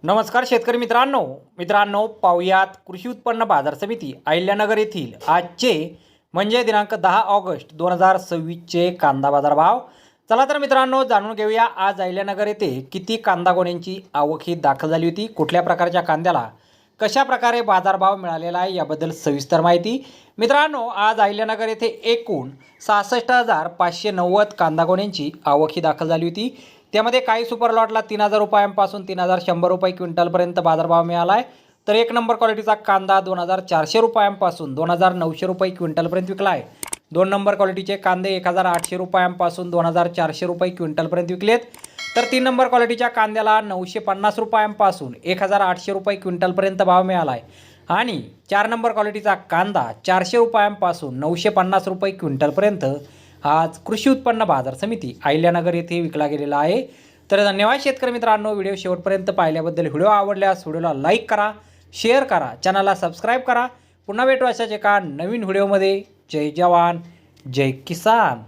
नमस्कार शेतकरी मित्रांनो पाहुयात कृषी उत्पन्न बाजार समिती अहिल्यानगर येथील आजचे म्हणजे दिनांक 10 ऑगस्ट 2026चे कांदा बाजार भाव। चला तर मित्रांनो जाणून घेऊया आज अहिल्यानगर येथे किती कांदा गोण्यांची आवक ही दाखल झाली होती, कुठल्या प्रकारच्या कांद्याला कशा प्रकारे बाजारभाव मिळालेला आहे याबद्दल सविस्तर माहिती। मित्रांनो आज अहिल्यानगर येथे एकूण 66,590 कांदा गोण्यांची आवक ही दाखल झाली होती। त्यामध्ये काही सुपर लॉटला 3,000 रुपयांपासून 3,100 रुपये क्विंटलपर्यंत बाजारभाव मिळाला आहे, तर एक नंबर क्वालिटीचा कांदा 2,400 रुपयांपासून 2,900 रुपये क्विंटलपर्यंत विकला आहे। दोन नंबर क्वालिटीचे कांदे 1,800 रुपयांपासून 2,400 रुपये क्विंटलपर्यंत विकलेत, तर तीन नंबर क्वालिटीच्या कांद्याला 950 रुपयांपासून 1,800 रुपये क्विंटलपर्यंत भाव मिळाला आहे आणि चार नंबर क्वालिटीचा कांदा 400 रुपयांपासून 950 रुपये क्विंटलपर्यंत आज कृषी उत्पन्न बाजार समिती अहिल्यानगर येथे विकला गेलेला आहे। तर धन्यवाद शेतकरी मित्रांनो, व्हिडिओ शेवटपर्यंत पाहिल्याबद्दल। व्हिडिओ आवडल्यास व्हिडिओला लाईक करा, शेअर करा, चॅनलला सबस्क्राईब करा। पुन्हा भेटू अशाच एका नवीन व्हिडिओमध्ये। जय जवान जय किसान।